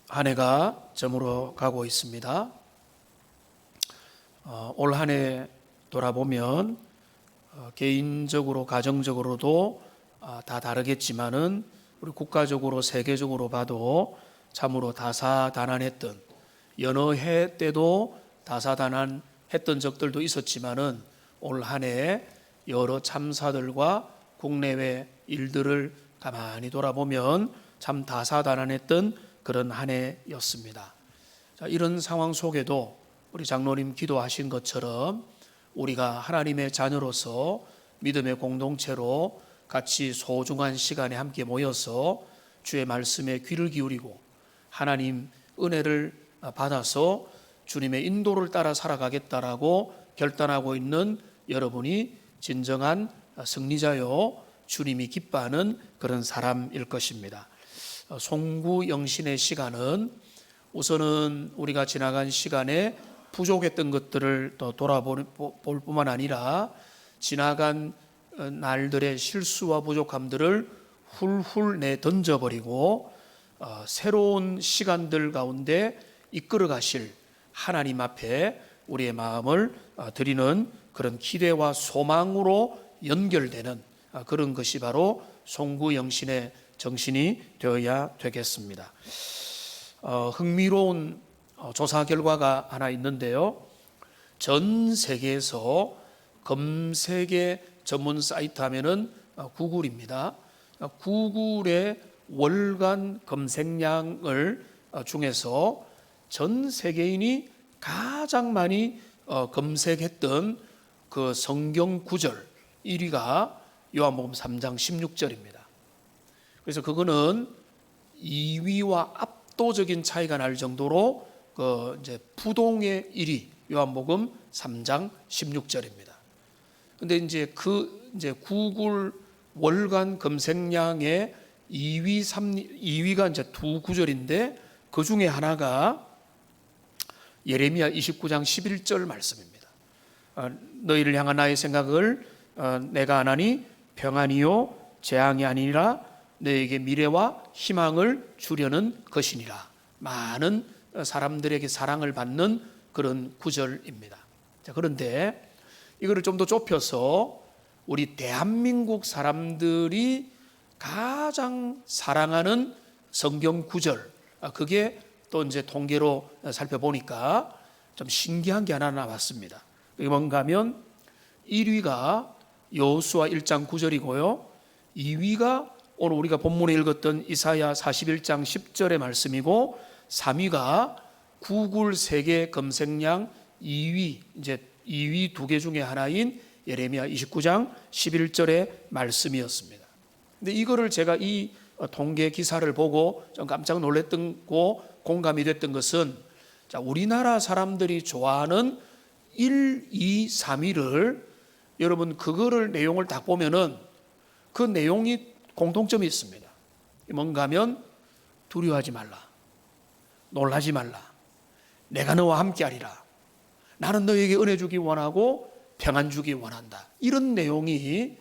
한 해가 저물어 가고 있습니다. 올 한 해 돌아보면 개인적으로 가정적으로도 다 다르겠지만은 우리 국가적으로 세계적으로 봐도 참으로 다사다난했던, 여느 해 때도 다사다난했던 적들도 있었지만은 올 한 해 여러 참사들과 국내외 일들을 가만히 돌아보면 참 다사다난했던 그런 한 해였습니다. 자, 이런 상황 속에도 우리 장로님 기도하신 것처럼 우리가 하나님의 자녀로서 믿음의 공동체로 같이 소중한 시간에 함께 모여서 주의 말씀에 귀를 기울이고 하나님 은혜를 받아서 주님의 인도를 따라 살아가겠다라고 결단하고 있는 여러분이 진정한 승리자요, 주님이 기뻐하는 그런 사람일 것입니다. 송구영신의 시간은 우선은 우리가 지나간 시간에 부족했던 것들을 또 돌아볼 뿐만 아니라 지나간 날들의 실수와 부족함들을 훌훌 내 던져버리고 새로운 시간들 가운데 이끌어 가실 하나님 앞에 우리의 마음을 드리는 그런 기대와 소망으로 연결되는 그런 것이 바로 송구영신의 정신이 되어야 되겠습니다. 흥미로운 조사 결과가 하나 있는데요. 전 세계에서 검색의 전문 사이트 하면은 구글입니다. 구글의 월간 검색량을 중에서 전 세계인이 가장 많이 검색했던 그 성경 구절 1위가 요한복음 3장 16절입니다. 그래서 그거는 2위와 압도적인 차이가 날 정도로 이제 부동의 1위 요한복음 3장 16절입니다. 근데 이제 구글 월간 검색량의 2위가 이제 두 구절인데 그 중에 하나가 예레미야 29장 11절 말씀입니다. 너희를 향한 나의 생각을 내가 아나니 평안이요 재앙이 아니라 너에게 미래와 희망을 주려는 것이니라. 많은 사람들에게 사랑을 받는 그런 구절입니다. 자, 그런데 이거를 좀 더 좁혀서 우리 대한민국 사람들이 가장 사랑하는 성경 구절, 그게 또 이제 통계로 살펴보니까 좀 신기한 게 하나 나왔습니다. 그게 뭔가 하면 1위가 여호수아 1장 9절이고요. 2위가 오늘 우리가 본문에 읽었던 이사야 41장 10절의 말씀이고 3위가 구글 세계 검색량 2위, 이제 2위 두 개 중에 하나인 예레미야 29장 11절의 말씀이었습니다. 근데 이거를 제가 이 통계 기사를 보고 좀 깜짝 놀랐던 거 공감이 됐던 것은 자, 우리나라 사람들이 좋아하는 1, 2, 3위를 여러분 그거를 내용을 딱 보면은 그 내용이 공통점이 있습니다. 뭔가 하면 두려워하지 말라, 놀라지 말라, 내가 너와 함께하리라, 나는 너에게 은혜 주기 원하고 평안 주기 원한다. 이런 내용이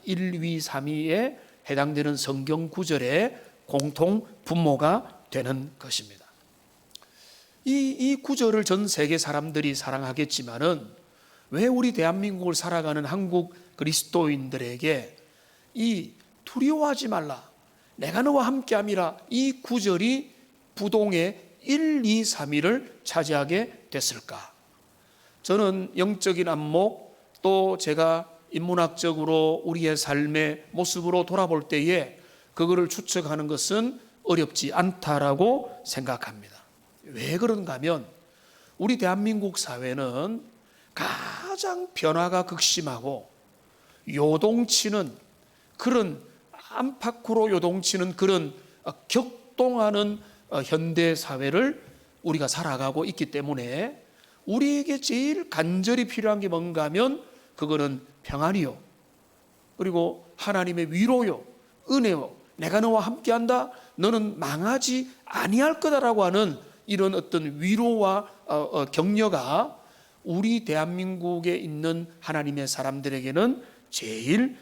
1, 2, 3위에 해당되는 성경 구절의 공통 분모가 되는 것입니다. 이 구절을 전 세계 사람들이 사랑하겠지만은 왜 우리 대한민국을 살아가는 한국 그리스도인들에게 이 두려워하지 말라, 내가 너와 함께함이라 이 구절이 부동의 1, 2, 3위를 차지하게 됐을까? 저는 영적인 안목 또 제가 인문학적으로 우리의 삶의 모습으로 돌아볼 때에 그거를 추측하는 것은 어렵지 않다라고 생각합니다. 왜 그런가 하면 우리 대한민국 사회는 가장 변화가 극심하고 요동치는 그런 안팎으로 요동치는 그런 격동하는 현대 사회를 우리가 살아가고 있기 때문에 우리에게 제일 간절히 필요한 게 뭔가 하면 그거는 평안이요, 그리고 하나님의 위로요, 은혜요, 내가 너와 함께한다, 너는 망하지 아니할 거다라고 하는 이런 어떤 위로와 격려가 우리 대한민국에 있는 하나님의 사람들에게는 제일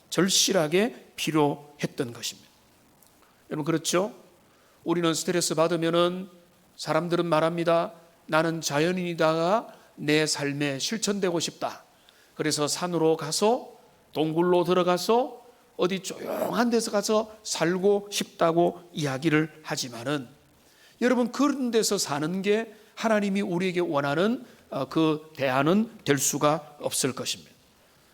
절실하게 필요했던 것입니다. 여러분 그렇죠? 우리는 스트레스 받으면은 사람들은 말합니다. 나는 자연인이다가 내 삶에 실천되고 싶다. 그래서 산으로 가서 동굴로 들어가서 어디 조용한 데서 가서 살고 싶다고 이야기를 하지만은 여러분, 그런 데서 사는 게 하나님이 우리에게 원하는 그 대안은 될 수가 없을 것입니다.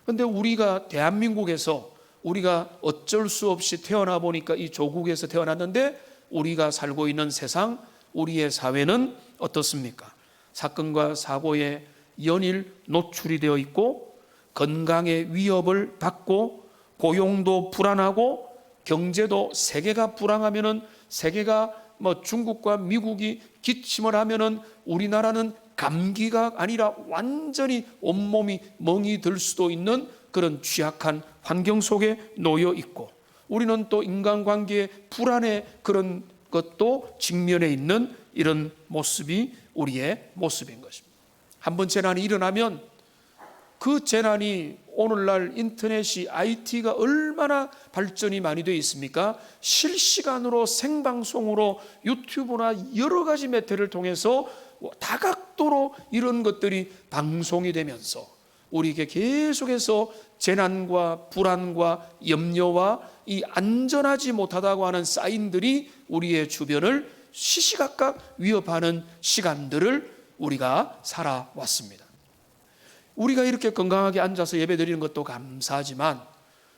그런데 우리가 대한민국에서 우리가 어쩔 수 없이 태어나 보니까 이 조국에서 태어났는데 우리가 살고 있는 세상, 우리의 사회는 어떻습니까? 사건과 사고에 연일 노출이 되어 있고 건강의 위협을 받고 고용도 불안하고 경제도 세계가 불황하면은 세계가 중국과 미국이 기침을 하면은 우리나라는 감기가 아니라 완전히 온몸이 멍이 들 수도 있는 그런 취약한 환경 속에 놓여 있고, 우리는 또 인간관계의 불안의 그런 것도 직면해 있는 이런 모습이 우리의 모습인 것입니다. 한번 재난이 일어나면 그 재난이 오늘날 인터넷이 IT가 얼마나 발전이 많이 되어 있습니까? 실시간으로 생방송으로 유튜브나 여러 가지 매체를 통해서 다각도로 이런 것들이 방송이 되면서 우리에게 계속해서 재난과 불안과 염려와 이 안전하지 못하다고 하는 사인들이 우리의 주변을 시시각각 위협하는 시간들을 우리가 살아왔습니다. 우리가 이렇게 건강하게 앉아서 예배드리는 것도 감사하지만,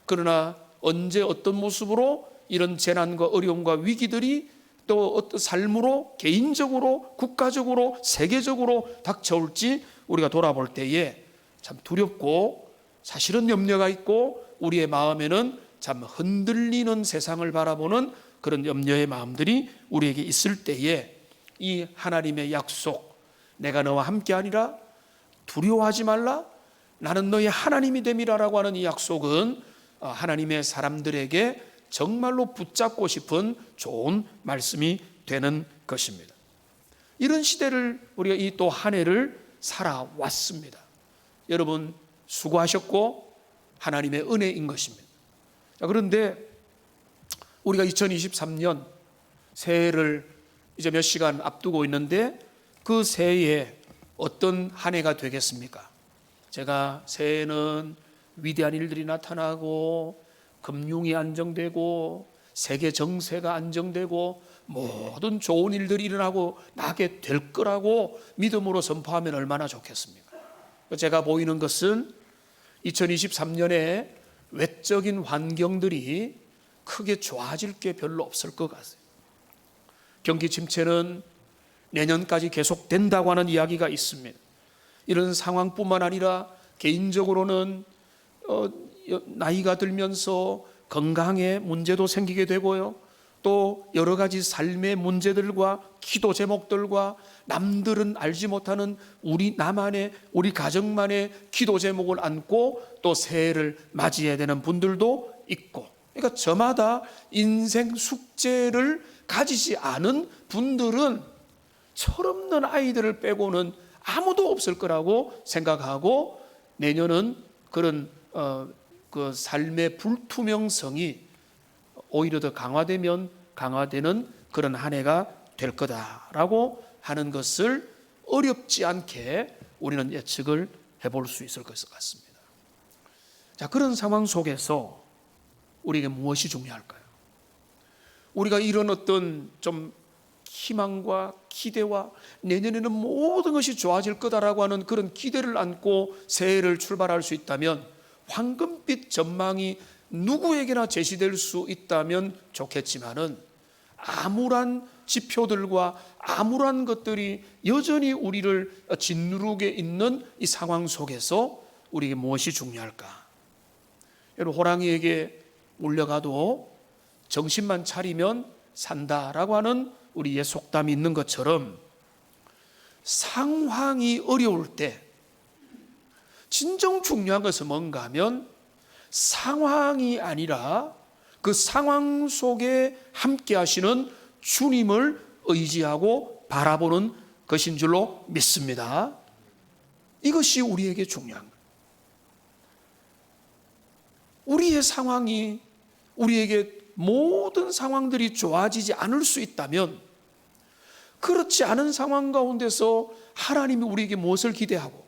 그러나 언제 어떤 모습으로 이런 재난과 어려움과 위기들이 또 어떤 삶으로 개인적으로 국가적으로 세계적으로 닥쳐올지 우리가 돌아볼 때에 참 두렵고 사실은 염려가 있고 우리의 마음에는 참 흔들리는 세상을 바라보는 그런 염려의 마음들이 우리에게 있을 때에 이 하나님의 약속, 내가 너와 함께하니라, 두려워하지 말라, 나는 너의 하나님이 됨이라라고 하는 이 약속은 하나님의 사람들에게 정말로 붙잡고 싶은 좋은 말씀이 되는 것입니다. 이런 시대를 우리가 이 또 한 해를 살아왔습니다. 여러분 수고하셨고 하나님의 은혜인 것입니다. 그런데 우리가 2023년 새해를 이제 몇 시간 앞두고 있는데 그 새해에 어떤 한 해가 되겠습니까? 제가 새해에는 위대한 일들이 나타나고 금융이 안정되고 세계 정세가 안정되고 모든 좋은 일들이 일어나고 나게 될 거라고 믿음으로 선포하면 얼마나 좋겠습니까? 제가 보이는 것은 2023년에 외적인 환경들이 크게 좋아질 게 별로 없을 것 같아요. 경기 침체는 내년까지 계속된다고 하는 이야기가 있습니다. 이런 상황뿐만 아니라 개인적으로는 나이가 들면서 건강에 문제도 생기게 되고요. 또 여러 가지 삶의 문제들과 기도 제목들과 남들은 알지 못하는 나만의, 우리 가정만의 기도 제목을 안고 또 새해를 맞이해야 되는 분들도 있고, 그러니까 저마다 인생 숙제를 가지지 않은 분들은 철없는 아이들을 빼고는 아무도 없을 거라고 생각하고, 내년은 그런 그 삶의 불투명성이 오히려 더 강화되면 강화되는 그런 한 해가 될 거다라고 하는 것을 어렵지 않게 우리는 예측을 해볼 수 있을 것 같습니다. 자, 그런 상황 속에서 우리에게 무엇이 중요할까요? 우리가 이런 어떤 좀 희망과 기대와 내년에는 모든 것이 좋아질 거다라고 하는 그런 기대를 안고 새해를 출발할 수 있다면, 황금빛 전망이 누구에게나 제시될 수 있다면 좋겠지만은, 암울한 지표들과 암울한 것들이 여전히 우리를 짓누르게 있는 이 상황 속에서 우리에게 무엇이 중요할까? 여러분, 호랑이에게 물려가도 정신만 차리면 산다라고 하는 우리 옛 속담이 있는 것처럼, 상황이 어려울 때 진정 중요한 것은 뭔가 하면 상황이 아니라 그 상황 속에 함께 하시는 주님을 의지하고 바라보는 것인 줄로 믿습니다. 이것이 우리에게 중요한 거예요. 우리의 상황이 우리에게 모든 상황들이 좋아지지 않을 수 있다면, 그렇지 않은 상황 가운데서 하나님이 우리에게 무엇을 기대하고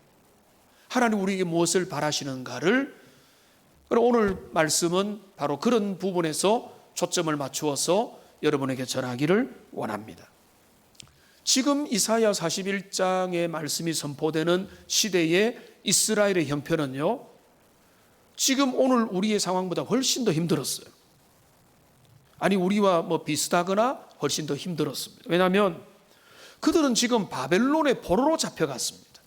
하나님 우리에게 무엇을 바라시는가를, 오늘 말씀은 바로 그런 부분에서 초점을 맞추어서 여러분에게 전하기를 원합니다. 지금 이사야 41장의 말씀이 선포되는 시대의 이스라엘의 형편은요, 지금 오늘 우리의 상황보다 훨씬 더 힘들었어요. 아니, 우리와 비슷하거나 훨씬 더 힘들었습니다. 왜냐하면 그들은 지금 바벨론의 포로로 잡혀갔습니다.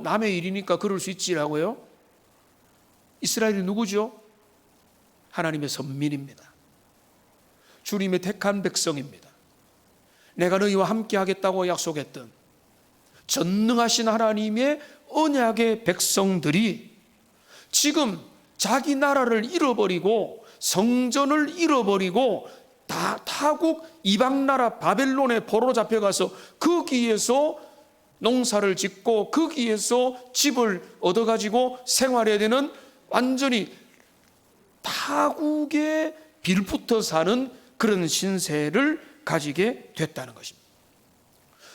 남의 일이니까 그럴 수 있지라고요? 이스라엘이 누구죠? 하나님의 선민입니다. 주님의 택한 백성입니다. 내가 너희와 함께 하겠다고 약속했던 전능하신 하나님의 언약의 백성들이 지금 자기 나라를 잃어버리고 성전을 잃어버리고 다 타국 이방 나라 바벨론의 포로로 잡혀가서 거기에서 농사를 짓고 거기에서 집을 얻어가지고 생활해야 되는, 완전히 타국에 빌붙어 사는 그런 신세를 가지게 됐다는 것입니다.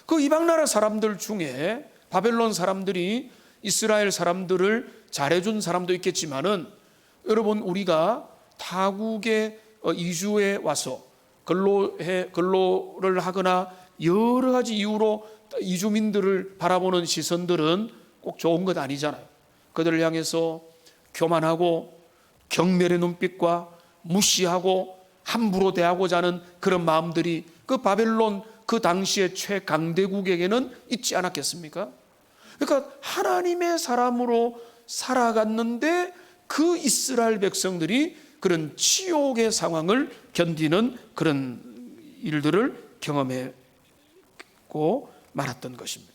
그 이방 나라 사람들 중에 바벨론 사람들이 이스라엘 사람들을 잘해준 사람도 있겠지만은, 여러분, 우리가 타국에 이주해 와서 근로를 하거나 여러 가지 이유로 이주민들을 바라보는 시선들은 꼭 좋은 것 아니잖아요. 그들을 향해서 교만하고 경멸의 눈빛과 무시하고 함부로 대하고자 하는 그런 마음들이 그 바벨론 그 당시의 최강대국에게는 있지 않았겠습니까? 그러니까 하나님의 사람으로 살아갔는데 그 이스라엘 백성들이 그런 치욕의 상황을 견디는 그런 일들을 경험했고 말았던 것입니다.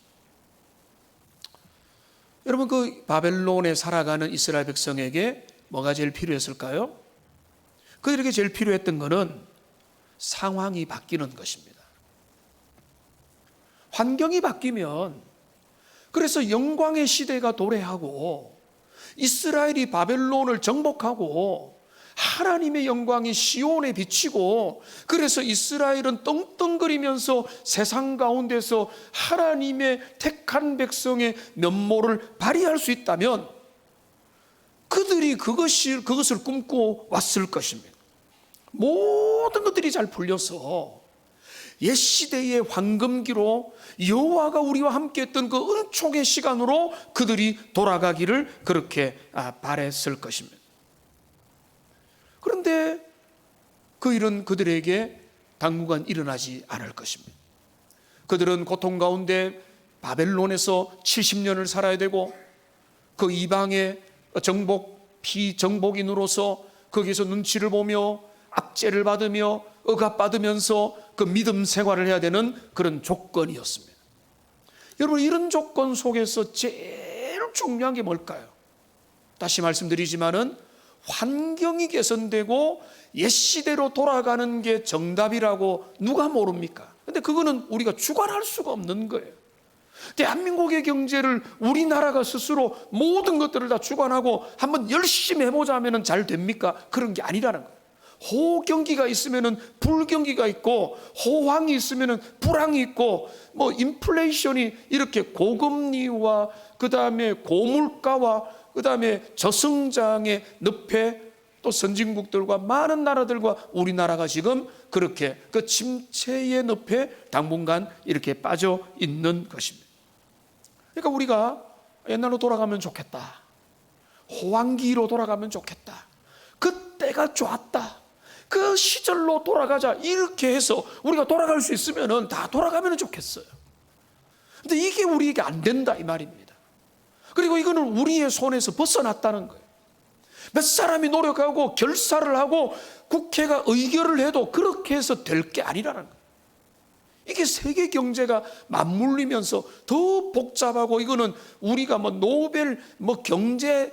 여러분, 그 바벨론에 살아가는 이스라엘 백성에게 뭐가 제일 필요했을까요? 그들에게 제일 필요했던 것은 상황이 바뀌는 것입니다. 환경이 바뀌면, 그래서 영광의 시대가 도래하고 이스라엘이 바벨론을 정복하고 하나님의 영광이 시온에 비치고, 그래서 이스라엘은 떵떵거리면서 세상 가운데서 하나님의 택한 백성의 면모를 발휘할 수 있다면 그들이 그것을 꿈꿔 왔을 것입니다. 모든 것들이 잘 풀려서 옛 시대의 황금기로 여호와가 우리와 함께했던 그 은총의 시간으로 그들이 돌아가기를 그렇게 바랬을 것입니다. 그런데 그 일은 그들에게 당분간 일어나지 않을 것입니다. 그들은 고통 가운데 바벨론에서 70년을 살아야 되고, 그 이방의 비정복인으로서 거기서 눈치를 보며 압제를 받으며 억압받으면서 그 믿음 생활을 해야 되는 그런 조건이었습니다. 여러분, 이런 조건 속에서 제일 중요한 게 뭘까요? 다시 말씀드리지만은 환경이 개선되고 옛 시대로 돌아가는 게 정답이라고 누가 모릅니까? 근데 그거는 우리가 주관할 수가 없는 거예요. 대한민국의 경제를 우리나라가 스스로 모든 것들을 다 주관하고 한번 열심히 해보자 하면 잘 됩니까? 그런 게 아니라는 거예요. 호경기가 있으면 불경기가 있고, 호황이 있으면 불황이 있고, 인플레이션이 이렇게 고금리와 그 다음에 고물가와 그 다음에 저성장의 늪에 또 선진국들과 많은 나라들과 우리나라가 지금 그렇게 그 침체의 늪에 당분간 이렇게 빠져 있는 것입니다. 그러니까 우리가 옛날로 돌아가면 좋겠다, 호황기로 돌아가면 좋겠다, 그때가 좋았다, 그 시절로 돌아가자, 이렇게 해서 우리가 돌아갈 수 있으면 다 돌아가면 좋겠어요. 근데 이게 우리에게 안 된다 이 말입니다. 그리고 이거는 우리의 손에서 벗어났다는 거예요. 몇 사람이 노력하고 결사를 하고 국회가 의결을 해도 그렇게 해서 될 게 아니라는 거예요. 이게 세계 경제가 맞물리면서 더 복잡하고, 이거는 우리가 노벨 경제학을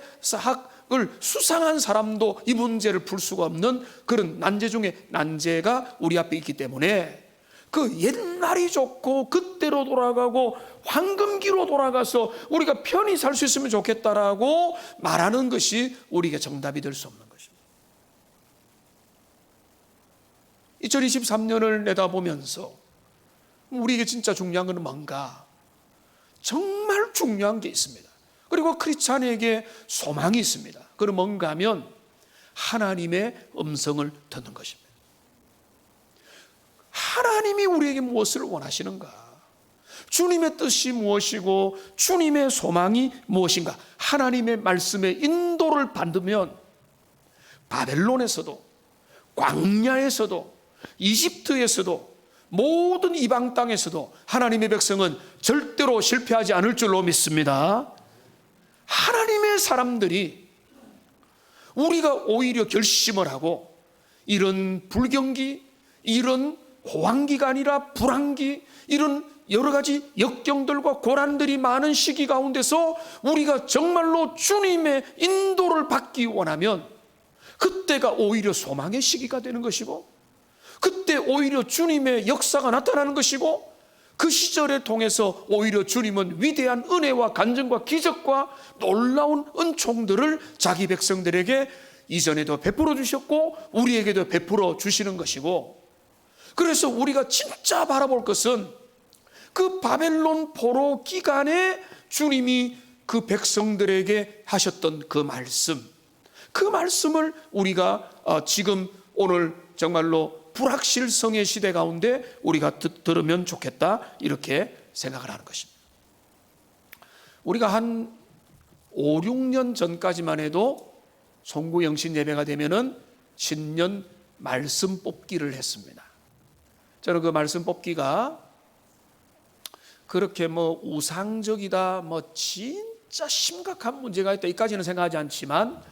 수상한 사람도 이 문제를 풀 수가 없는 그런 난제 중에 난제가 우리 앞에 있기 때문에, 그 옛날이 좋고 그때로 돌아가고 황금기로 돌아가서 우리가 편히 살 수 있으면 좋겠다라고 말하는 것이 우리에게 정답이 될 수 없는 것입니다. 2023년을 내다보면서 우리에게 진짜 중요한 것은 뭔가? 정말 중요한 게 있습니다. 그리고 크리스찬에게 소망이 있습니다. 그건 뭔가 하면 하나님의 음성을 듣는 것입니다. 하나님이 우리에게 무엇을 원하시는가? 주님의 뜻이 무엇이고 주님의 소망이 무엇인가? 하나님의 말씀의 인도를 받으면 바벨론에서도, 광야에서도, 이집트에서도, 모든 이방 땅에서도 하나님의 백성은 절대로 실패하지 않을 줄로 믿습니다. 하나님의 사람들이 우리가 오히려 결심을 하고 이런 불경기, 이런 호황기가 아니라 불황기, 이런 여러 가지 역경들과 고난들이 많은 시기 가운데서 우리가 정말로 주님의 인도를 받기 원하면 그때가 오히려 소망의 시기가 되는 것이고, 그때 오히려 주님의 역사가 나타나는 것이고, 그 시절에 통해서 오히려 주님은 위대한 은혜와 간증과 기적과 놀라운 은총들을 자기 백성들에게 이전에도 베풀어 주셨고 우리에게도 베풀어 주시는 것이고, 그래서 우리가 진짜 바라볼 것은 그 바벨론 포로 기간에 주님이 그 백성들에게 하셨던 그 말씀, 그 말씀을 우리가 지금 오늘 정말로 불확실성의 시대 가운데 우리가 들으면 좋겠다, 이렇게 생각을 하는 것입니다. 우리가 한 5, 6년 전까지만 해도 송구 영신 예배가 되면은 신년 말씀 뽑기를 했습니다. 저는 그 말씀 뽑기가 그렇게 우상적이다, 진짜 심각한 문제가 있다, 이까지는 생각하지 않지만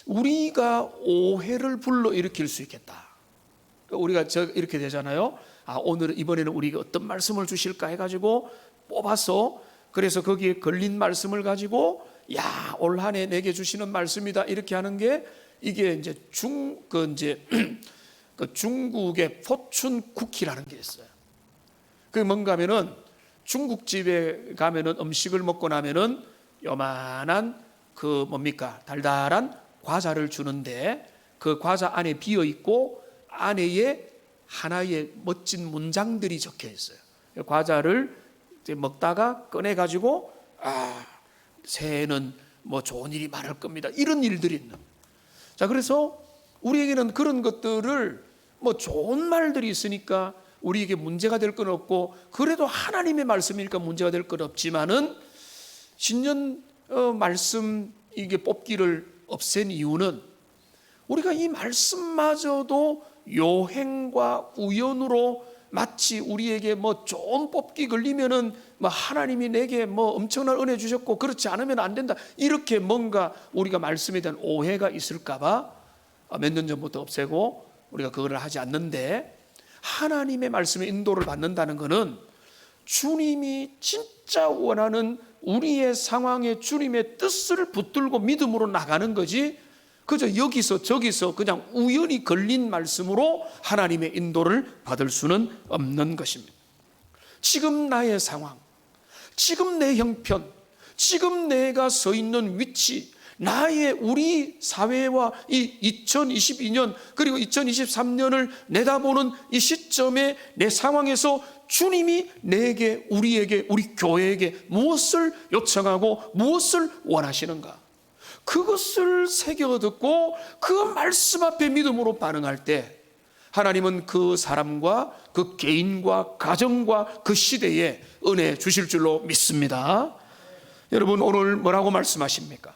우리가 오해를 불러일으킬 수 있겠다. 우리가 이렇게 되잖아요. 오늘 이번에는 우리가 어떤 말씀을 주실까 해가지고 뽑아서, 그래서 거기에 걸린 말씀을 가지고 올 한 해 내게 주시는 말씀이다, 이렇게 하는 게 이게 이제 중국의 포춘 쿠키라는 게 있어요. 그게 뭔가 하면은 중국집에 가면은 음식을 먹고 나면은 요만한 달달한 과자를 주는데 그 과자 안에 비어 있고 안에 하나의 멋진 문장들이 적혀 있어요. 과자를 먹다가 꺼내 가지고 새해는 좋은 일이 많을 겁니다, 이런 일들이 있는. 자, 그래서 우리에게는 그런 것들을 좋은 말들이 있으니까 우리에게 문제가 될 건 없고, 그래도 하나님의 말씀이니까 문제가 될 건 없지만은 신년 말씀 이게 뽑기를 없앤 이유는 우리가 이 말씀마저도 요행과 우연으로 마치 우리에게 좋은 뽑기 걸리면은 하나님이 내게 엄청난 은혜 주셨고 그렇지 않으면 안 된다, 이렇게 뭔가 우리가 말씀에 대한 오해가 있을까봐 몇 년 전부터 없애고 우리가 그걸 하지 않는데, 하나님의 말씀의 인도를 받는다는 것은 주님이 진짜 원하는 우리의 상황에 주님의 뜻을 붙들고 믿음으로 나가는 거지, 그저 여기서 저기서 그냥 우연히 걸린 말씀으로 하나님의 인도를 받을 수는 없는 것입니다. 지금 나의 상황, 지금 내 형편, 지금 내가 서 있는 위치, 우리 사회와 이 2022년 그리고 2023년을 내다보는 이 시점에 내 상황에서 주님이 내게, 우리에게, 우리 교회에게 무엇을 요청하고 무엇을 원하시는가, 그것을 새겨 듣고 그 말씀 앞에 믿음으로 반응할 때 하나님은 그 사람과 그 개인과 가정과 그 시대에 은혜 주실 줄로 믿습니다. 여러분, 오늘 뭐라고 말씀하십니까?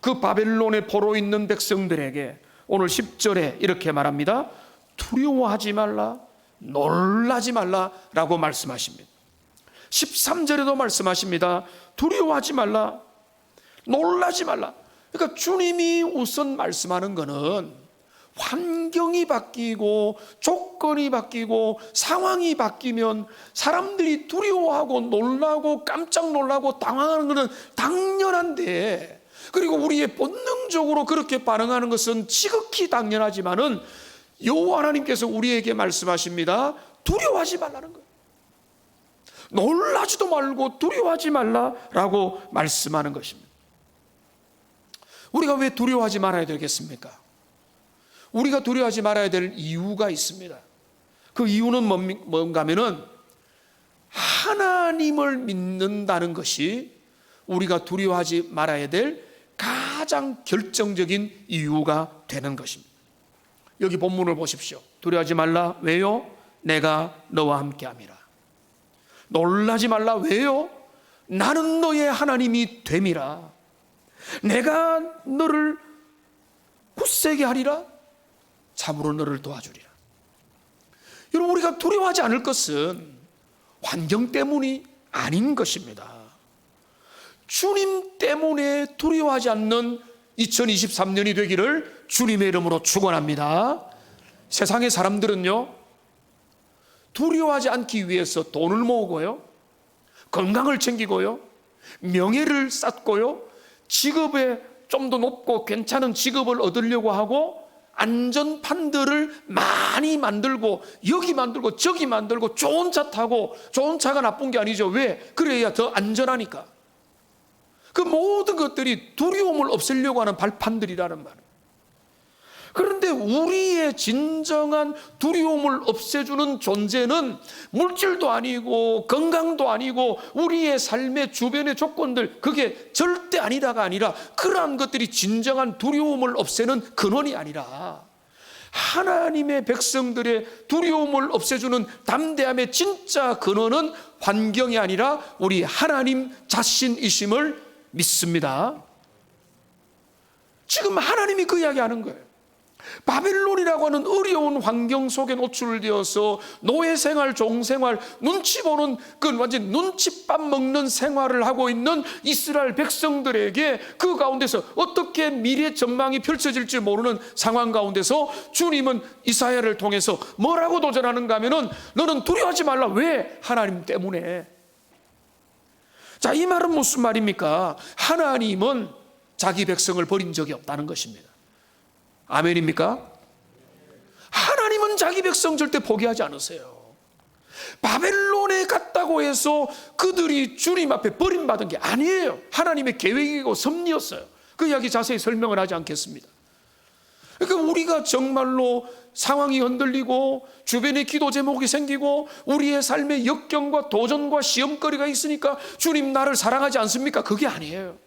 그 바벨론의 포로 있는 백성들에게 오늘 10절에 이렇게 말합니다. 두려워하지 말라, 놀라지 말라라고 말씀하십니다. 13절에도 말씀하십니다. 두려워하지 말라, 놀라지 말라. 그러니까 주님이 우선 말씀하는 것은 환경이 바뀌고 조건이 바뀌고 상황이 바뀌면 사람들이 두려워하고 놀라고 깜짝 놀라고 당황하는 것은 당연한데, 그리고 우리의 본능적으로 그렇게 반응하는 것은 지극히 당연하지만은 여호와 하나님께서 우리에게 말씀하십니다. 두려워하지 말라는 거예요. 놀라지도 말고 두려워하지 말라라고 말씀하는 것입니다. 우리가 왜 두려워하지 말아야 되겠습니까? 우리가 두려워하지 말아야 될 이유가 있습니다. 그 이유는 뭔가 하면은 하나님을 믿는다는 것이 우리가 두려워하지 말아야 될 가장 결정적인 이유가 되는 것입니다. 여기 본문을 보십시오. 두려워하지 말라. 왜요? 내가 너와 함께함이라. 놀라지 말라. 왜요? 나는 너의 하나님이 됨이라. 내가 너를 굳세게 하리라. 참으로 너를 도와주리라. 여러분, 우리가 두려워하지 않을 것은 환경 때문이 아닌 것입니다. 주님 때문에 두려워하지 않는 2023년이 되기를 주님의 이름으로 축원합니다. 세상의 사람들은요, 두려워하지 않기 위해서 돈을 모으고요, 건강을 챙기고요, 명예를 쌓고요, 직업에 좀 더 높고 괜찮은 직업을 얻으려고 하고 안전판들을 많이 만들고 여기 만들고 저기 만들고 좋은 차 타고, 좋은 차가 나쁜 게 아니죠. 왜? 그래야 더 안전하니까. 그 모든 것들이 두려움을 없애려고 하는 발판들이라는 말이에요. 그런데 우리의 진정한 두려움을 없애주는 존재는 물질도 아니고 건강도 아니고 우리의 삶의 주변의 조건들, 그게 절대 아니라가 아니라 그러한 것들이 진정한 두려움을 없애는 근원이 아니라 하나님의 백성들의 두려움을 없애주는 담대함의 진짜 근원은 환경이 아니라 우리 하나님 자신이심을 믿습니다. 지금 하나님이 그 이야기하는 거예요. 바벨론이라고 하는 어려운 환경 속에 노출되어서 노예 생활, 종생활, 눈치 보는 그 완전 눈칫밥 먹는 생활을 하고 있는 이스라엘 백성들에게 그 가운데서 어떻게 미래 전망이 펼쳐질지 모르는 상황 가운데서 주님은 이사야를 통해서 뭐라고 도전하는가 하면은 너는 두려워하지 말라. 왜? 하나님 때문에. 자, 이 말은 무슨 말입니까? 하나님은 자기 백성을 버린 적이 없다는 것입니다. 아멘입니까? 하나님은 자기 백성 절대 포기하지 않으세요. 바벨론에 갔다고 해서 그들이 주님 앞에 버림받은 게 아니에요. 하나님의 계획이고 섭리였어요. 그 이야기 자세히 설명을 하지 않겠습니다. 그러니까 우리가 정말로 상황이 흔들리고 주변에 기도 제목이 생기고 우리의 삶에 역경과 도전과 시험거리가 있으니까 주님 나를 사랑하지 않습니까? 그게 아니에요.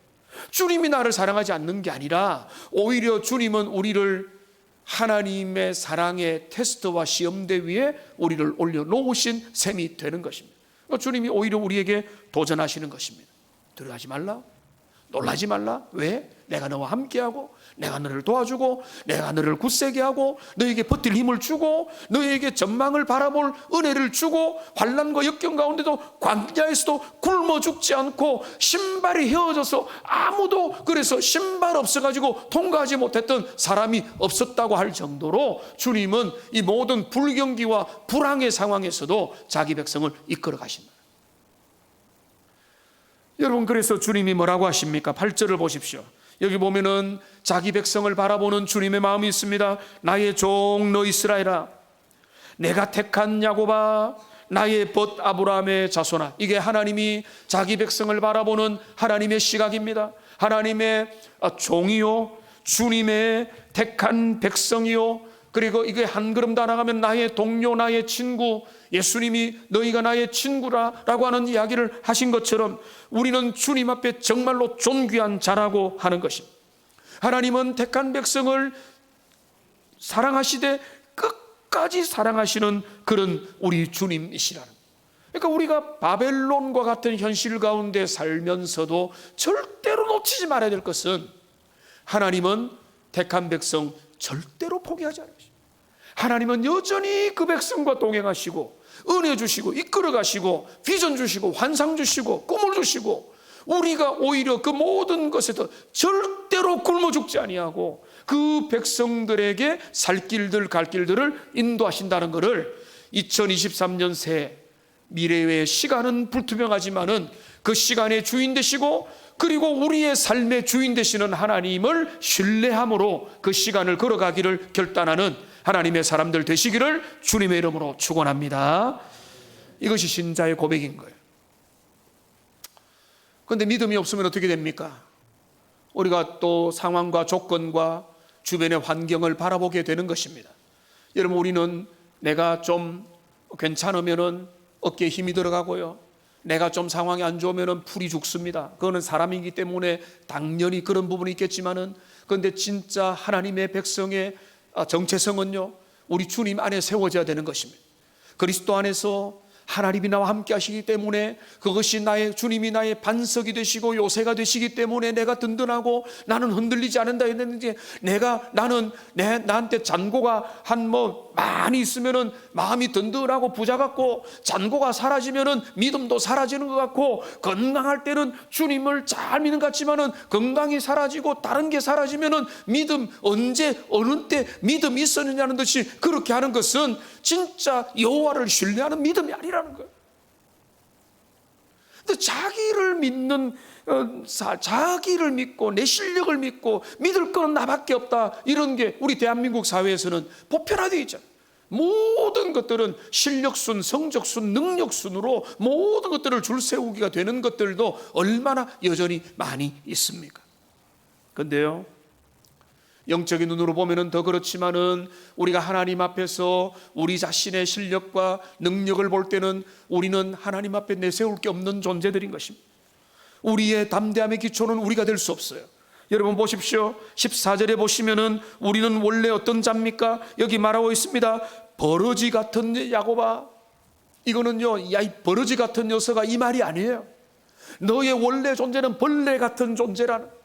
주님이 나를 사랑하지 않는 게 아니라 오히려 주님은 우리를 하나님의 사랑의 테스트와 시험대 위에 우리를 올려놓으신 셈이 되는 것입니다. 주님이 오히려 우리에게 도전하시는 것입니다. 두려워하지 말라. 놀라지 말라. 왜? 내가 너와 함께하고 내가 너를 도와주고 내가 너를 굳세게 하고 너에게 버틸 힘을 주고 너에게 전망을 바라볼 은혜를 주고 환난과 역경 가운데도 광야에서도 굶어 죽지 않고 신발이 헤어져서 아무도 그래서 신발 없어가지고 통과하지 못했던 사람이 없었다고 할 정도로 주님은 이 모든 불경기와 불황의 상황에서도 자기 백성을 이끌어 가신다. 여러분, 그래서 주님이 뭐라고 하십니까? 8절을 보십시오. 여기 보면은 자기 백성을 바라보는 주님의 마음이 있습니다. 나의 종 너 이스라엘아, 내가 택한 야곱아, 나의 벗 아브라함의 자손아. 이게 하나님이 자기 백성을 바라보는 하나님의 시각입니다. 하나님의 종이요, 주님의 택한 백성이요, 그리고 이게 한 걸음 더 나가면 나의 동료, 나의 친구, 예수님이 너희가 나의 친구라라고 하는 이야기를 하신 것처럼 우리는 주님 앞에 정말로 존귀한 자라고 하는 것입니다. 하나님은 택한 백성을 사랑하시되 끝까지 사랑하시는 그런 우리 주님이시라는. 그러니까 우리가 바벨론과 같은 현실 가운데 살면서도 절대로 놓치지 말아야 될 것은 하나님은 택한 백성 절대로 포기하지 않으십니다. 하나님은 여전히 그 백성과 동행하시고 은혜 주시고 이끌어 가시고 비전 주시고 환상 주시고 꿈을 주시고 우리가 오히려 그 모든 것에서 절대로 굶어 죽지 아니하고 그 백성들에게 살 길들 갈 길들을 인도하신다는 것을 2023년 새 미래의 시간은 불투명하지만은 그 시간의 주인 되시고 그리고 우리의 삶의 주인 되시는 하나님을 신뢰함으로 그 시간을 걸어가기를 결단하는 하나님의 사람들 되시기를 주님의 이름으로 축원합니다. 이것이 신자의 고백인 거예요. 그런데 믿음이 없으면 어떻게 됩니까? 우리가 또 상황과 조건과 주변의 환경을 바라보게 되는 것입니다. 여러분, 우리는 내가 좀 괜찮으면은 어깨에 힘이 들어가고요. 내가 좀 상황이 안 좋으면은 풀이 죽습니다. 그거는 사람이기 때문에 당연히 그런 부분이 있겠지만은, 그런데 진짜 하나님의 백성의 정체성은요, 우리 주님 안에 세워져야 되는 것입니다. 그리스도 안에서 하나님이 나와 함께 하시기 때문에, 그것이 주님이 나의 반석이 되시고 요새가 되시기 때문에 내가 든든하고 나는 흔들리지 않는다 했는데, 나한테 잔고가 많이 있으면은 마음이 든든하고 부자 같고, 잔고가 사라지면은 믿음도 사라지는 것 같고, 건강할 때는 주님을 잘 믿는 것 같지만은 건강이 사라지고 다른 게 사라지면은 믿음, 언제 어느 때 믿음이 있었느냐는 듯이 그렇게 하는 것은 진짜 여호와를 신뢰하는 믿음이 아니라는 거예요. 근데 자기를 믿고 내 실력을 믿고 믿을 건 나밖에 없다, 이런 게 우리 대한민국 사회에서는 보편화되어 있잖아요. 모든 것들은 실력순, 성적순, 능력순으로 모든 것들을 줄 세우기가 되는 것들도 얼마나 여전히 많이 있습니까? 그런데요, 영적인 눈으로 보면은 더 그렇지만은, 우리가 하나님 앞에서 우리 자신의 실력과 능력을 볼 때는 우리는 하나님 앞에 내세울 게 없는 존재들인 것입니다. 우리의 담대함의 기초는 우리가 될 수 없어요. 여러분 보십시오. 14절에 보시면은 우리는 원래 어떤 자입니까? 여기 말하고 있습니다. 버러지 같은 야곱아. 이거는요, 야, 이 버러지 같은 녀석아, 이 말이 아니에요. 너의 원래 존재는 벌레 같은 존재라는,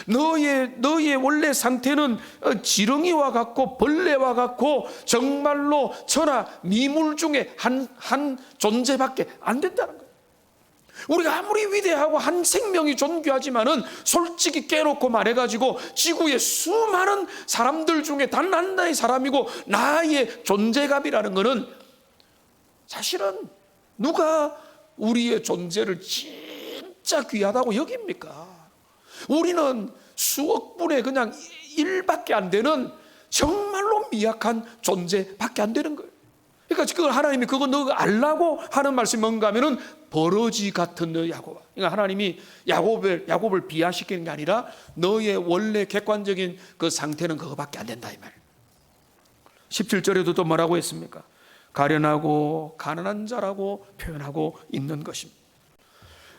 너의 원래 상태는 지렁이와 같고 벌레와 같고 정말로 천하 미물 중에 한 존재밖에 안 된다는 거예요. 우리가 아무리 위대하고 한 생명이 존귀하지만은 솔직히 깨놓고 말해가지고 지구의 수많은 사람들 중에 단 하나의 사람이고, 나의 존재감이라는 것은 사실은 누가 우리의 존재를 진짜 귀하다고 여깁니까? 우리는 수억 분의 그냥 1밖에 안 되는 정말로 미약한 존재밖에 안 되는 거예요. 그러니까 그 하나님이 그거 너 알라고 하는 말씀이 뭔가 하면은 버러지 같은 너 야곱아. 그러니까 하나님이 야곱을 비하시키는 게 아니라 너의 원래 객관적인 그 상태는 그거밖에 안 된다, 이 말. 17절에도 또 뭐라고 했습니까? 가련하고 가난한 자라고 표현하고 있는 것입니다.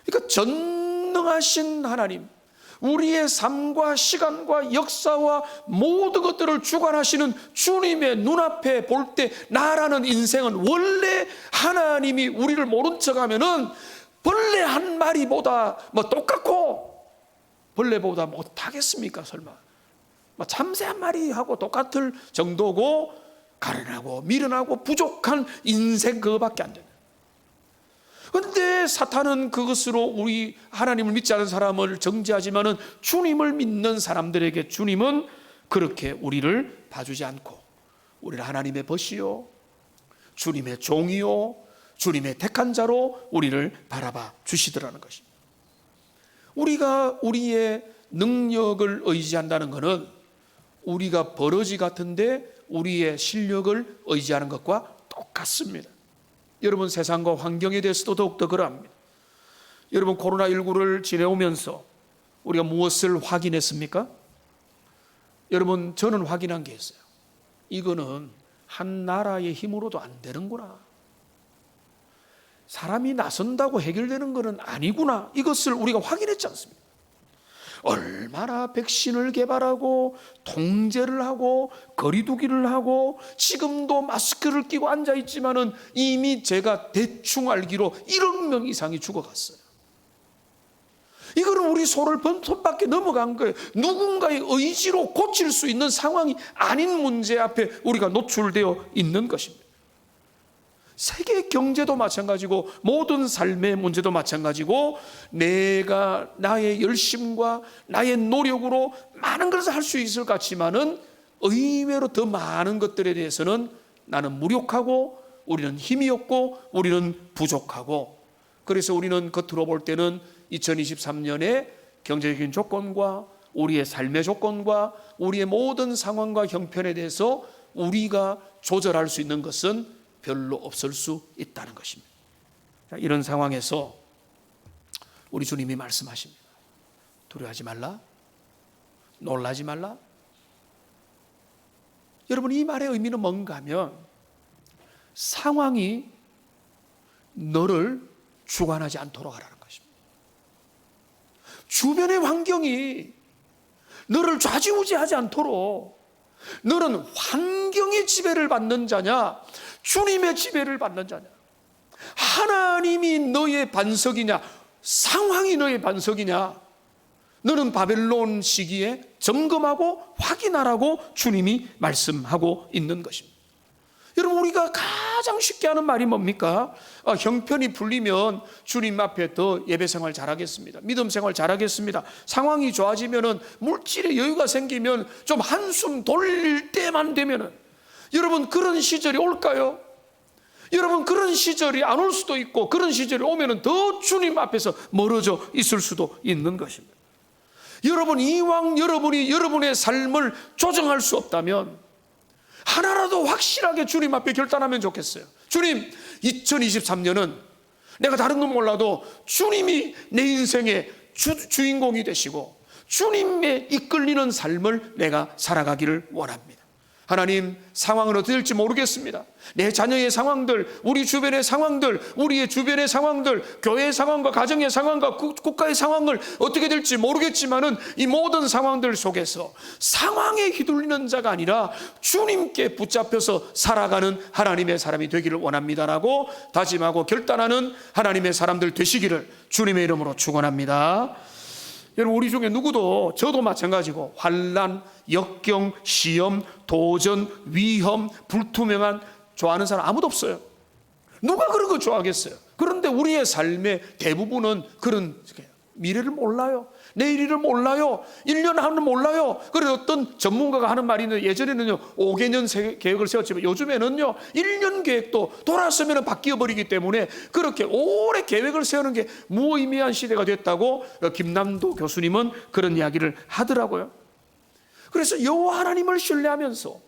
그러니까 전능하신 하나님, 우리의 삶과 시간과 역사와 모든 것들을 주관하시는 주님의 눈앞에 볼 때 나라는 인생은 원래 하나님이 우리를 모른 척하면은 벌레 한 마리보다 똑같고, 벌레보다 못하겠습니까? 설마 참새 한 마리하고 똑같을 정도고, 가련하고 미련하고 부족한 인생 그거밖에 안 되는. 그런데 사탄은 그것으로 우리 하나님을 믿지 않은 사람을 정죄하지만은, 주님을 믿는 사람들에게 주님은 그렇게 우리를 봐주지 않고 우리를 하나님의 벗이요, 주님의 종이요, 주님의 택한 자로 우리를 바라봐 주시더라는 것입니다. 우리가 우리의 능력을 의지한다는 것은 우리가 버러지 같은데 우리의 실력을 의지하는 것과 똑같습니다. 여러분, 세상과 환경에 대해서도 더욱더 그러합니다. 여러분, 코로나19를 지내오면서 우리가 무엇을 확인했습니까? 여러분, 저는 확인한 게 있어요. 이거는 한 나라의 힘으로도 안 되는구나. 사람이 나선다고 해결되는 것은 아니구나. 이것을 우리가 확인했지 않습니까? 얼마나 백신을 개발하고 통제를 하고 거리두기를 하고 지금도 마스크를 끼고 앉아있지만은 이미 제가 대충 알기로 1억 명 이상이 죽어갔어요. 이거는 우리 손밖에 넘어간 거예요. 누군가의 의지로 고칠 수 있는 상황이 아닌 문제 앞에 우리가 노출되어 있는 것입니다. 세계 경제도 마찬가지고 모든 삶의 문제도 마찬가지고, 내가 나의 열심과 나의 노력으로 많은 것을 할 수 있을 것 같지만은 의외로 더 많은 것들에 대해서는 나는 무력하고, 우리는 힘이 없고, 우리는 부족하고, 그래서 우리는 겉으로 볼 때는 2023년의 경제적인 조건과 우리의 삶의 조건과 우리의 모든 상황과 형편에 대해서 우리가 조절할 수 있는 것은 별로 없을 수 있다는 것입니다. 이런 상황에서 우리 주님이 말씀하십니다. 두려워하지 말라, 놀라지 말라. 여러분, 이 말의 의미는 뭔가 하면 상황이 너를 주관하지 않도록 하라는 것입니다. 주변의 환경이 너를 좌지우지하지 않도록, 너는 환경의 지배를 받는 자냐, 주님의 지배를 받는 자냐, 하나님이 너의 반석이냐, 상황이 너의 반석이냐, 너는 바벨론 시기에 점검하고 확인하라고 주님이 말씀하고 있는 것입니다. 여러분, 우리가 가장 쉽게 하는 말이 뭡니까? 형편이 풀리면 주님 앞에 더 예배 생활 잘하겠습니다, 믿음 생활 잘하겠습니다. 상황이 좋아지면은, 물질의 여유가 생기면, 좀 한숨 돌릴 때만 되면은. 여러분, 그런 시절이 올까요? 여러분, 그런 시절이 안 올 수도 있고, 그런 시절이 오면은 더 주님 앞에서 멀어져 있을 수도 있는 것입니다. 여러분, 이왕 여러분이 여러분의 삶을 조정할 수 없다면 하나라도 확실하게 주님 앞에 결단하면 좋겠어요. 주님, 2023년은 내가 다른 건 몰라도 주님이 내 인생의 주인공이 되시고 주님의 이끌리는 삶을 내가 살아가기를 원합니다. 하나님, 상황은 어떻게 될지 모르겠습니다. 내 자녀의 상황들, 우리 주변의 상황들, 우리의 주변의 상황들, 교회의 상황과 가정의 상황과 국가의 상황을 어떻게 될지 모르겠지만은, 이 모든 상황들 속에서 상황에 휘둘리는 자가 아니라 주님께 붙잡혀서 살아가는 하나님의 사람이 되기를 원합니다라고 다짐하고 결단하는 하나님의 사람들 되시기를 주님의 이름으로 축원합니다. 여러분, 우리 중에 누구도, 저도 마찬가지고, 환난, 역경, 시험, 도전, 위험, 불투명한 좋아하는 사람 아무도 없어요. 누가 그런 거 좋아하겠어요? 그런데 우리의 삶의 대부분은 그런 미래를 몰라요. 내일을 몰라요. 1년 하는 몰라요. 그래서 어떤 전문가가 하는 말이 있는데, 예전에는요 5개년 계획을 세웠지만 요즘에는요 1년 계획도 돌아서면 바뀌어 버리기 때문에 그렇게 오래 계획을 세우는 게 무의미한 시대가 됐다고 김남도 교수님은 그런 이야기를 하더라고요. 그래서 여호와 하나님을 신뢰하면서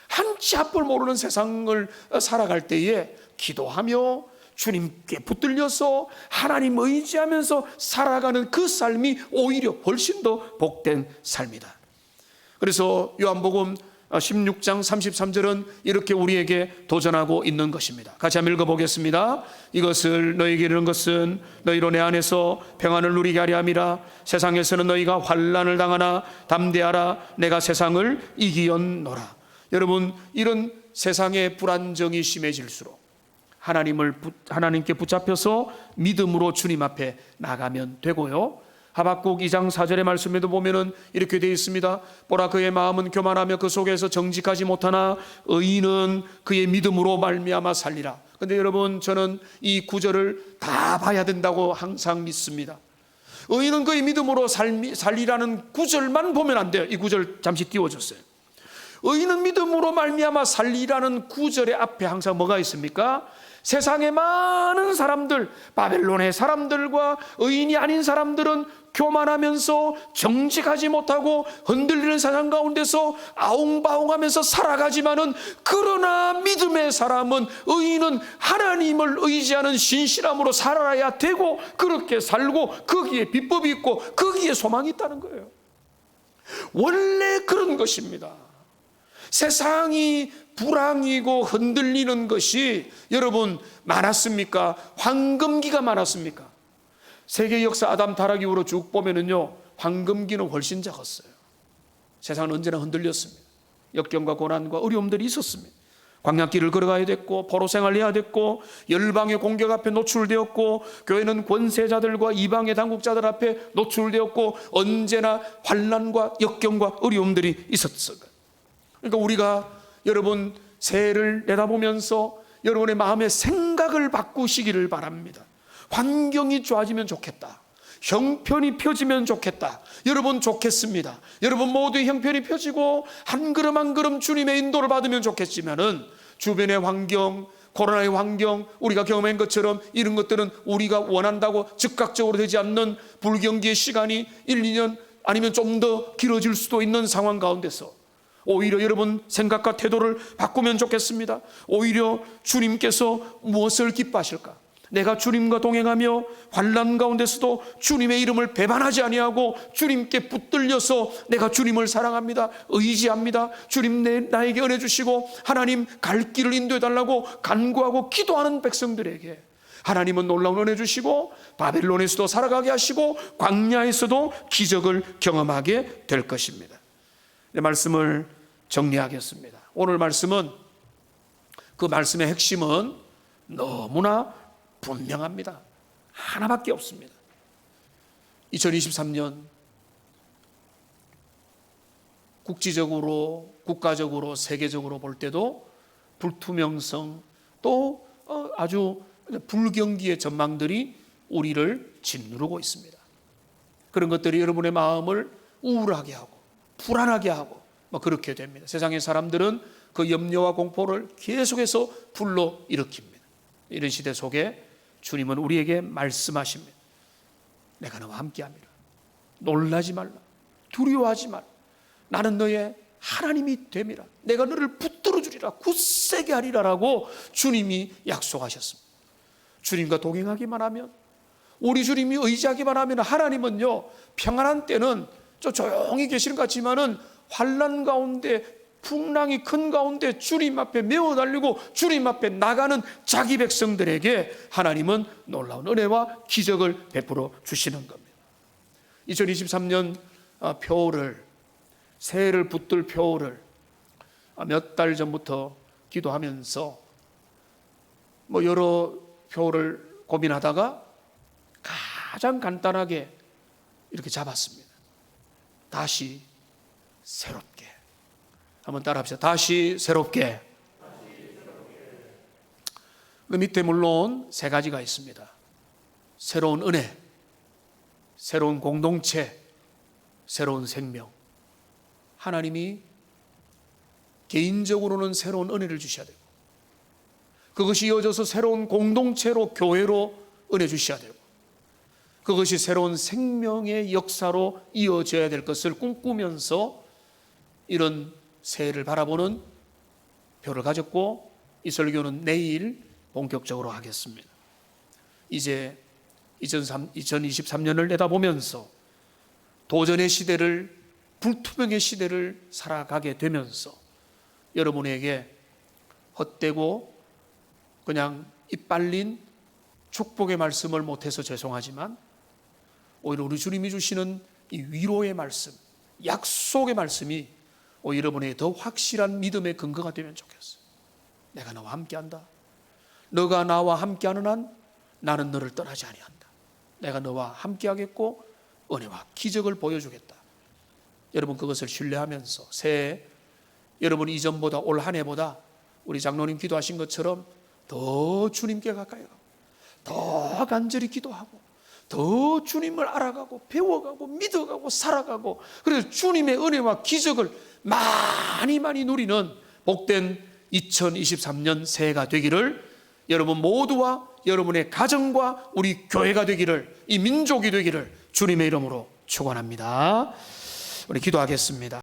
한치 앞을 모르는 세상을 살아갈 때에 기도하며 주님께 붙들려서 하나님 의지하면서 살아가는 그 삶이 오히려 훨씬 더 복된 삶이다. 그래서 요한복음 16장 33절은 이렇게 우리에게 도전하고 있는 것입니다. 같이 한번 읽어보겠습니다. 이것을 너희에게 이르는 것은 너희로 내 안에서 평안을 누리게 하려 함이라. 세상에서는 너희가 환난을 당하나 담대하라. 내가 세상을 이기었노라. 여러분, 이런 세상의 불안정이 심해질수록 하나님께 붙잡혀서 믿음으로 주님 앞에 나가면 되고요. 하박국 2장 4절의 말씀에도 보면은 이렇게 되어 있습니다. 보라, 그의 마음은 교만하며 그 속에서 정직하지 못하나 의인은 그의 믿음으로 말미암아 살리라. 근데 여러분, 저는 이 구절을 다 봐야 된다고 항상 믿습니다. 의인은 그의 믿음으로 살리라는 구절만 보면 안 돼요. 이 구절 잠시 띄워줬어요. 의인은 믿음으로 말미암아 살리라는 구절의 앞에 항상 뭐가 있습니까? 세상의 많은 사람들, 바벨론의 사람들과 의인이 아닌 사람들은 교만하면서 정직하지 못하고 흔들리는 세상 가운데서 아웅바웅하면서 살아가지만은, 그러나 믿음의 사람은, 의인은 하나님을 의지하는 신실함으로 살아야 되고, 그렇게 살고 거기에 비법이 있고 거기에 소망이 있다는 거예요. 원래 그런 것입니다. 세상이 불황이고 흔들리는 것이 여러분 많았습니까? 황금기가 많았습니까? 세계 역사 아담 타락 이후로 쭉 보면은요, 황금기는 훨씬 작았어요. 세상은 언제나 흔들렸습니다. 역경과 고난과 어려움들이 있었습니다. 광야길을 걸어가야 됐고, 포로 생활해야 됐고, 열방의 공격 앞에 노출되었고, 교회는 권세자들과 이방의 당국자들 앞에 노출되었고, 언제나 환난과 역경과 어려움들이 있었어요. 그러니까 우리가 여러분 새해를 내다보면서 여러분의 마음의 생각을 바꾸시기를 바랍니다. 환경이 좋아지면 좋겠다. 형편이 펴지면 좋겠다. 여러분 좋겠습니다. 여러분 모두의 형편이 펴지고 한 걸음 한 걸음 주님의 인도를 받으면 좋겠지만은, 주변의 환경, 코로나의 환경, 우리가 경험한 것처럼 이런 것들은 우리가 원한다고 즉각적으로 되지 않는 불경기의 시간이 1, 2년 아니면 좀 더 길어질 수도 있는 상황 가운데서 오히려 여러분 생각과 태도를 바꾸면 좋겠습니다. 오히려 주님께서 무엇을 기뻐하실까? 내가 주님과 동행하며 환난 가운데서도 주님의 이름을 배반하지 아니하고 주님께 붙들려서 내가 주님을 사랑합니다, 의지합니다, 주님 나에게 은혜 주시고 하나님 갈 길을 인도해 달라고 간구하고 기도하는 백성들에게 하나님은 놀라운 은혜 주시고 바벨론에서도 살아가게 하시고 광야에서도 기적을 경험하게 될 것입니다. 네, 말씀을 정리하겠습니다. 오늘 말씀은, 그 말씀의 핵심은 너무나 분명합니다. 하나밖에 없습니다. 2023년 국지적으로, 국가적으로, 세계적으로 볼 때도 불투명성, 또 아주 불경기의 전망들이 우리를 짓누르고 있습니다. 그런 것들이 여러분의 마음을 우울하게 하고 불안하게 하고 그렇게 됩니다. 세상의 사람들은 그 염려와 공포를 계속해서 불러일으킵니다. 이런 시대 속에 주님은 우리에게 말씀하십니다. 내가 너와 함께합니다. 놀라지 말라. 두려워하지 말라. 나는 너의 하나님이 됨이라. 내가 너를 붙들어 주리라. 굳세게 하리라라고 주님이 약속하셨습니다. 주님과 동행하기만 하면, 우리 주님이 의지하기만 하면 하나님은요, 평안한 때는 조용히 계시는 것 같지만은 환난 가운데, 풍랑이 큰 가운데 주님 앞에 메어 달리고 주님 앞에 나가는 자기 백성들에게 하나님은 놀라운 은혜와 기적을 베풀어 주시는 겁니다. 2023년 표를, 새해를 붙들 표를 몇 달 전부터 기도하면서 여러 표를 고민하다가 가장 간단하게 이렇게 잡았습니다. 다시 새롭게. 한번 따라 합시다. 다시 새롭게. 그 밑에 물론 세 가지가 있습니다. 새로운 은혜, 새로운 공동체, 새로운 생명. 하나님이 개인적으로는 새로운 은혜를 주셔야 되고, 그것이 이어져서 새로운 공동체로, 교회로 은혜 주셔야 되고, 그것이 새로운 생명의 역사로 이어져야 될 것을 꿈꾸면서 이런 새해를 바라보는 표를 가졌고, 이 설교는 내일 본격적으로 하겠습니다. 이제 2023년을 내다보면서 도전의 시대를, 불투명의 시대를 살아가게 되면서 여러분에게 헛되고 그냥 이빨린 축복의 말씀을 못해서 죄송하지만, 오히려 우리 주님이 주시는 이 위로의 말씀, 약속의 말씀이 여러분의 더 확실한 믿음의 근거가 되면 좋겠어요. 내가 너와 함께한다. 너가 나와 함께하는 한 나는 너를 떠나지 아니한다. 내가 너와 함께하겠고 은혜와 기적을 보여주겠다. 여러분 그것을 신뢰하면서 새해 여러분 이전보다 올 한 해보다 우리 장로님 기도하신 것처럼 더 주님께 가까이 가고 더 간절히 기도하고 더 주님을 알아가고 배워가고 믿어가고 살아가고, 그래서 주님의 은혜와 기적을 많이 누리는 복된 2023년 새해가 되기를 여러분 모두와 여러분의 가정과 우리 교회가 되기를, 이 민족이 되기를 주님의 이름으로 축원합니다. 우리 기도하겠습니다.